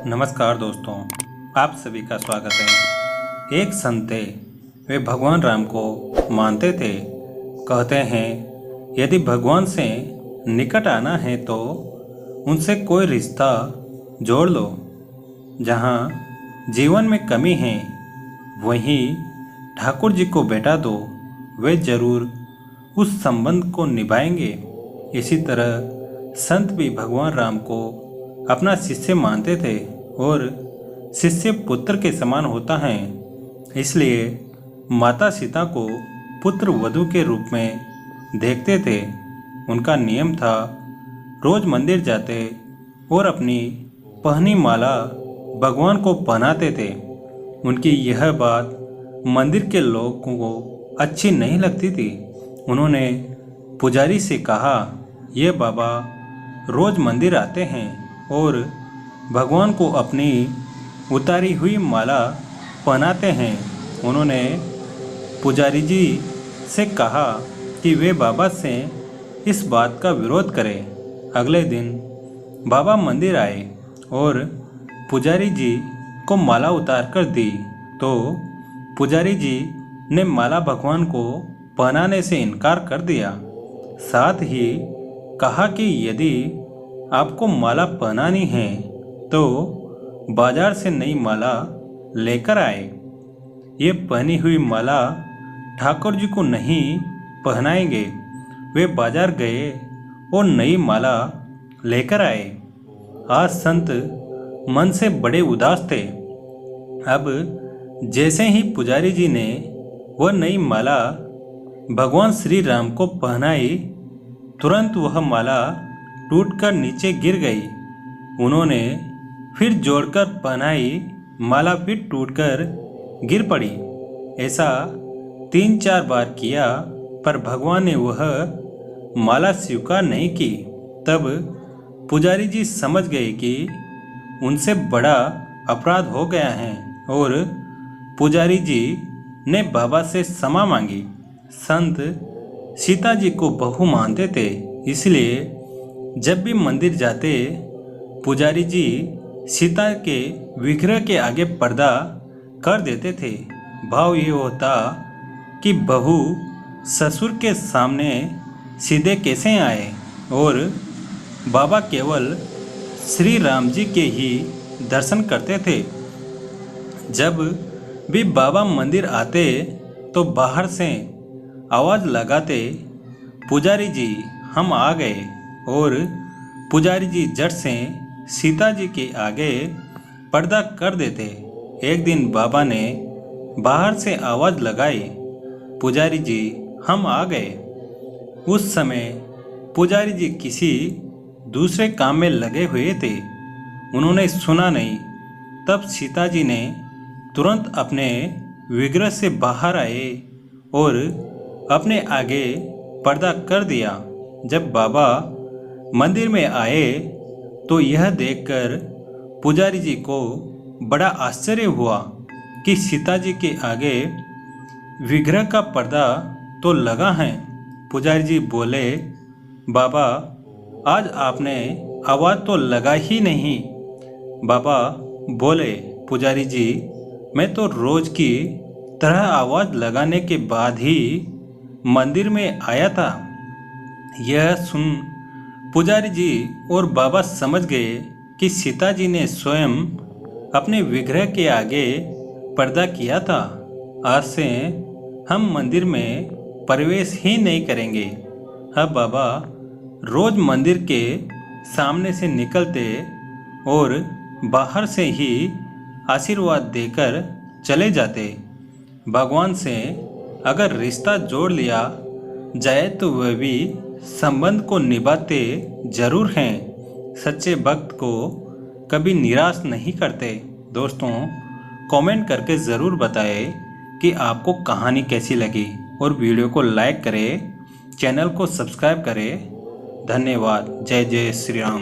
नमस्कार दोस्तों, आप सभी का स्वागत है। एक संत थे, वे भगवान राम को मानते थे। कहते हैं यदि भगवान से निकट आना है तो उनसे कोई रिश्ता जोड़ लो। जहाँ जीवन में कमी है वहीं ठाकुर जी को बैठा दो, वे जरूर उस संबंध को निभाएंगे। इसी तरह संत भी भगवान राम को अपना शिष्य मानते थे और शिष्य पुत्र के समान होता है। इसलिए माता सीता को पुत्र वधू के रूप में देखते थे। उनका नियम था रोज मंदिर जाते और अपनी पहनी माला भगवान को पहनाते थे। उनकी यह बात मंदिर के लोगों को अच्छी नहीं लगती थी। उन्होंने पुजारी से कहा, ये बाबा रोज मंदिर आते हैं और भगवान को अपनी उतारी हुई माला पहनाते हैं। उन्होंने पुजारी जी से कहा कि वे बाबा से इस बात का विरोध करें। अगले दिन बाबा मंदिर आए और पुजारी जी को माला उतार कर दी तो पुजारी जी ने माला भगवान को पहनाने से इनकार कर दिया। साथ ही कहा कि यदि आपको माला पहनानी है तो बाजार से नई माला लेकर आए। ये पहनी हुई माला ठाकुर जी को नहीं पहनाएंगे। वे बाजार गए और नई माला लेकर आए। आज संत मन से बड़े उदास थे। अब जैसे ही पुजारी जी ने वह नई माला भगवान श्री राम को पहनाई, तुरंत वह माला टूटकर नीचे गिर गई। उन्होंने फिर जोड़कर पहनाई, माला फिर टूटकर गिर पड़ी। ऐसा 3-4 बार किया पर भगवान ने वह माला स्वीकार नहीं की। तब पुजारी जी समझ गए कि उनसे बड़ा अपराध हो गया है और पुजारी जी ने बाबा से क्षमा मांगी। संत सीता जी को बहू मानते थे, इसलिए जब भी मंदिर जाते पुजारी जी सीता के विग्रह के आगे पर्दा कर देते थे। भाव ये होता कि बहू ससुर के सामने सीधे कैसे आए और बाबा केवल श्री राम जी के ही दर्शन करते थे। जब भी बाबा मंदिर आते तो बाहर से आवाज़ लगाते, पुजारी जी हम आ गए, और पुजारी जी झट से सीता जी के आगे पर्दा कर देते। एक दिन बाबा ने बाहर से आवाज़ लगाई, पुजारी जी हम आ गए। उस समय पुजारी जी किसी दूसरे काम में लगे हुए थे, उन्होंने सुना नहीं। तब सीता जी ने तुरंत अपने विग्रह से बाहर आए और अपने आगे पर्दा कर दिया। जब बाबा मंदिर में आए तो यह देखकर पुजारी जी को बड़ा आश्चर्य हुआ कि सीता जी के आगे विग्रह का पर्दा तो लगा है। पुजारी जी बोले, बाबा आज आपने आवाज़ तो लगा ही नहीं। बाबा बोले, पुजारी जी मैं तो रोज की तरह आवाज़ लगाने के बाद ही मंदिर में आया था। यह सुन पुजारी जी और बाबा समझ गए कि सीता जी ने स्वयं अपने विग्रह के आगे पर्दा किया था। आज से हम मंदिर में प्रवेश ही नहीं करेंगे। अब बाबा रोज मंदिर के सामने से निकलते और बाहर से ही आशीर्वाद देकर चले जाते। भगवान से अगर रिश्ता जोड़ लिया जाए तो वह भी संबंध को निभाते जरूर हैं। सच्चे भक्त को कभी निराश नहीं करते। दोस्तों, कमेंट करके ज़रूर बताएं कि आपको कहानी कैसी लगी और वीडियो को लाइक करें, चैनल को सब्सक्राइब करें। धन्यवाद। जय जय श्री राम।